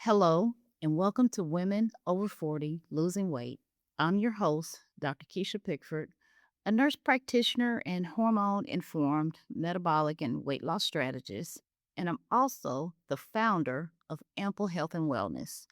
Hello, and welcome to Women Over 40 Losing Weight. I'm your host, Dr. Kisha Pickford, a nurse practitioner and hormone informed metabolic and weight loss strategist, and I'm also the founder of Ample Health and Wellness.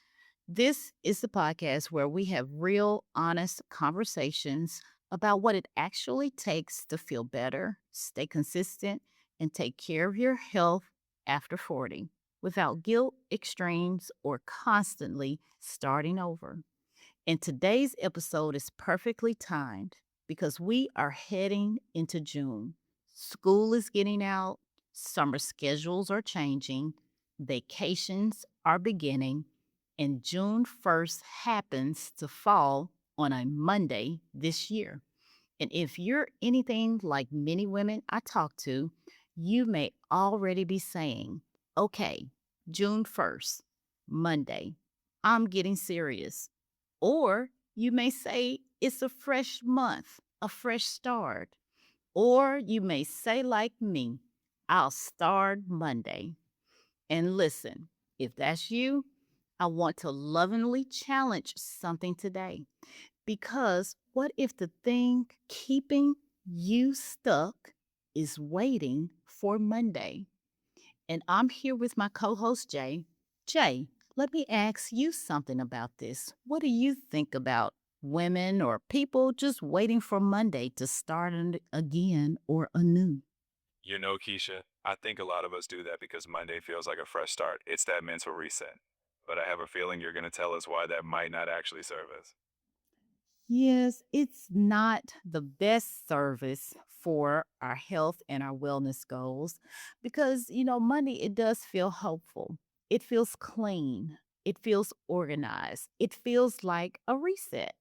This is the podcast where we have real, honest conversations about what it actually takes to feel better, stay consistent, and take care of your health after 40 without guilt, extremes, or constantly starting over. And today's episode is perfectly timed because we are heading into June. School is getting out, summer schedules are changing, vacations are beginning, and June 1st happens to fall on a Monday this year. And if you're anything like many women I talk to, you may already be saying, okay, June 1st, Monday, I'm getting serious. Or you may say it's a fresh month, a fresh start. Or you may say, like me, I'll start Monday. And listen, if that's you, I want to lovingly challenge something today. Because what if the thing keeping you stuck is waiting for Monday? And I'm here with my co host, Jay. Jay, let me ask you something about this. What do you think about women or people just waiting for Monday to start again or anew? Keisha, I think a lot of us do that because Monday feels like a fresh start. It's that mental reset. But I have a feeling you're going to tell us why that might not actually serve us. Yes, it's not the best service for our health and our wellness goals because, Monday, it does feel hopeful. It feels clean. It feels organized. It feels like a reset.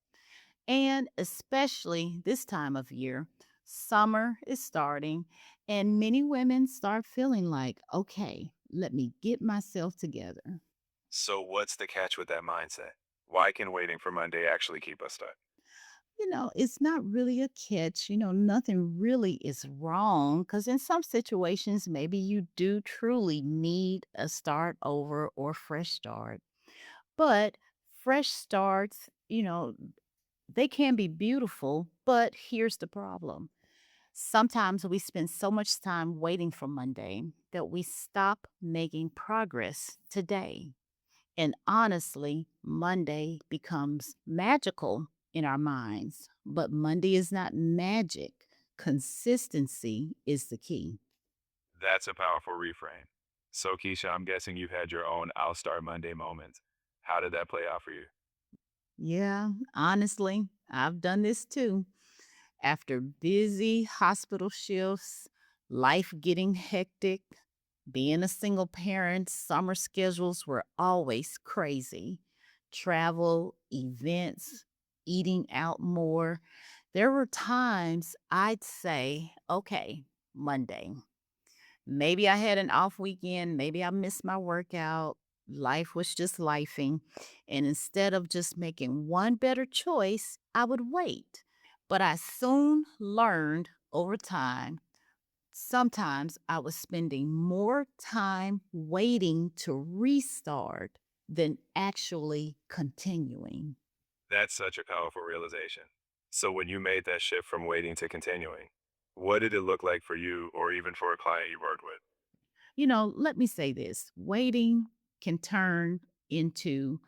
And especially this time of year, summer is starting, and many women start feeling like, okay, let me get myself together. So, what's the catch with that mindset? Why can waiting for Monday actually keep us stuck? It's not really a catch. Nothing really is wrong because in some situations, maybe you do truly need a start over or fresh start. But fresh starts, they can be beautiful. But here's the problem. Sometimes we spend so much time waiting for Monday that we stop making progress today. And honestly, Monday becomes magical in our minds, but Monday is not magic. Consistency is the key. That's a powerful reframe. So, Keisha, I'm guessing you've had your own I'll start Monday moments. How did that play out for you? Yeah, honestly, I've done this too. After busy hospital shifts, life getting hectic, being a single parent, summer schedules were always crazy. Travel, events, eating out more. There were times I'd say, okay, Monday. Maybe I had an off weekend. Maybe I missed my workout. Life was just lifing. And instead of just making one better choice, I would wait. But I soon learned over time, sometimes I was spending more time waiting to restart than actually continuing. That's such a powerful realization. So, when you made that shift from waiting to continuing, what did it look like for you or even for a client you worked with? Let me say this, waiting can turn into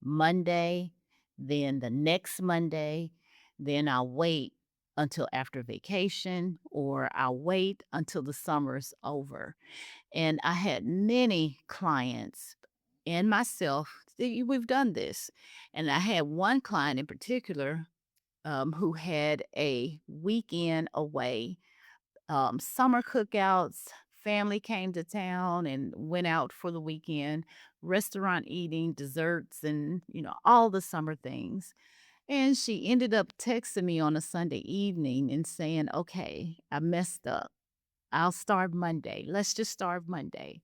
Monday, then the next Monday, then I'll wait until after vacation or I'll wait until the summer's over. And I had many clients and myself, we've done this. And I had one client in particular who had a weekend away, summer cookouts. Family came to town and went out for the weekend, restaurant eating, desserts, and, all the summer things. And she ended up texting me on a Sunday evening and saying, okay, I messed up. I'll start Monday. Let's just start Monday.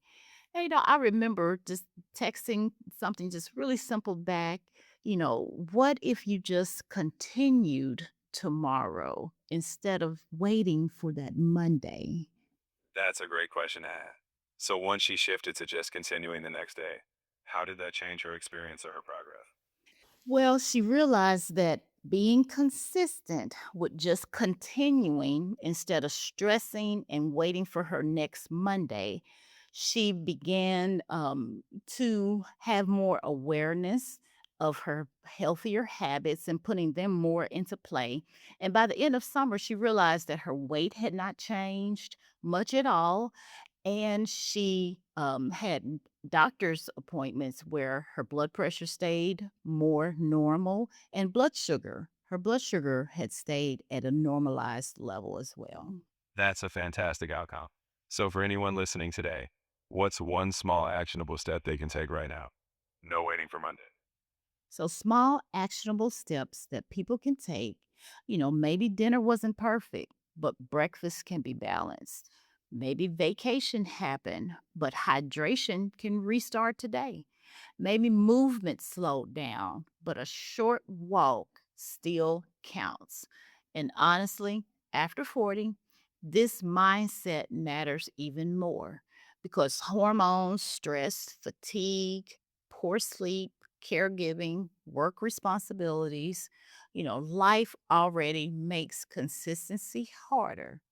And, I remember just texting something just really simple back. What if you just continued tomorrow instead of waiting for that Monday? That's a great question to ask. So once she shifted to just continuing the next day, How did that change her experience or her progress? Well, she realized that being consistent with just continuing instead of stressing and waiting for her next Monday, she began to have more awareness of her healthier habits and putting them more into play. And by the end of summer, she realized that her weight had not changed much at all, and she, had doctor's appointments where her blood pressure stayed more normal and her blood sugar had stayed at a normalized level as well. That's a fantastic outcome. So, for anyone listening today, what's one small actionable step they can take right now? No waiting for Monday. So small actionable steps that people can take, maybe dinner wasn't perfect, but breakfast can be balanced. Maybe vacation happened, but hydration can restart today. Maybe movement slowed down, but a short walk still counts. And honestly, after 40, this mindset matters even more because hormones, stress, fatigue, poor sleep, caregiving, work responsibilities, life already makes consistency harder.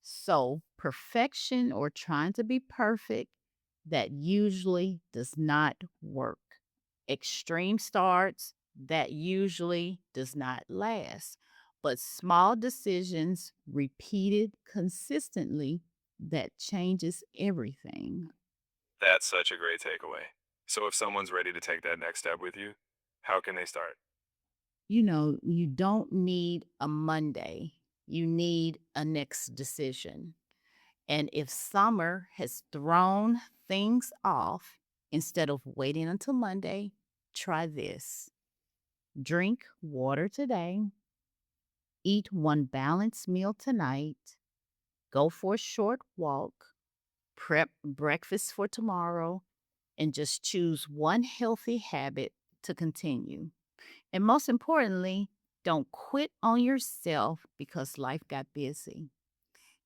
So, perfection or trying to be perfect, that usually does not work. Extreme starts, that usually does not last. But small decisions repeated consistently, that changes everything. That's such a great takeaway. So, if someone's ready to take that next step with you, how can they start? You don't need a Monday, you need a next decision. And if summer has thrown things off, instead of waiting until Monday, try this. Drink water today, eat one balanced meal tonight, go for a short walk, prep breakfast for tomorrow, and just choose one healthy habit to continue. And most importantly, don't quit on yourself because life got busy.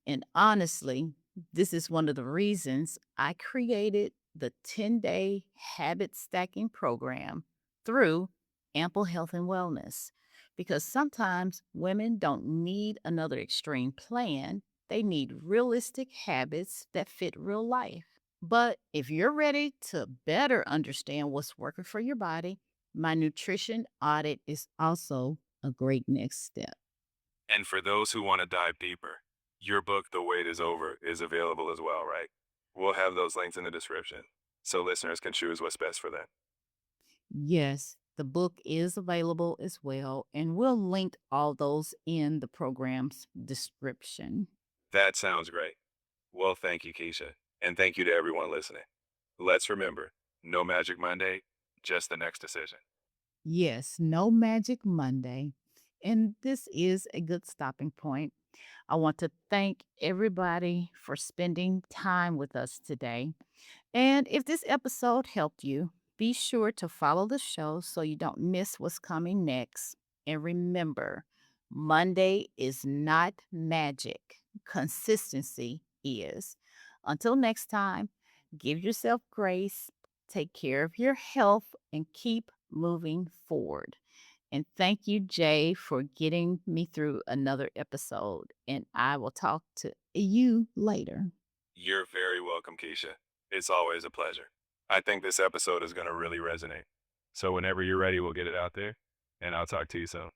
And honestly, this is one of the reasons I created the 10-day habit stacking program through Ample Health and Wellness. Because sometimes women don't need another extreme plan, they need realistic habits that fit real life. But if you're ready to better understand what's working for your body, my nutrition audit is also a great next step. And for those who want to dive deeper, your book, The Wait is Over, is available as well, right? We'll have those links in the description so listeners can choose what's best for them. Yes, the book is available as well, and we'll link all those in the program's description. That sounds great. Well, thank you, Keisha. And thank you to everyone listening. Let's remember, no Magic Monday, just the next decision. Yes, no magic Monday. And this is a good stopping point. I want to thank everybody for spending time with us today. And if this episode helped you, be sure to follow the show so you don't miss what's coming next. And remember, Monday is not magic, consistency is. Until next time, give yourself grace, take care of your health, and keep moving forward. And thank you, Jay, for getting me through another episode. And I will talk to you later. You're very welcome, Keisha. It's always a pleasure. I think this episode is going to really resonate. So whenever you're ready, we'll get it out there, and I'll talk to you soon.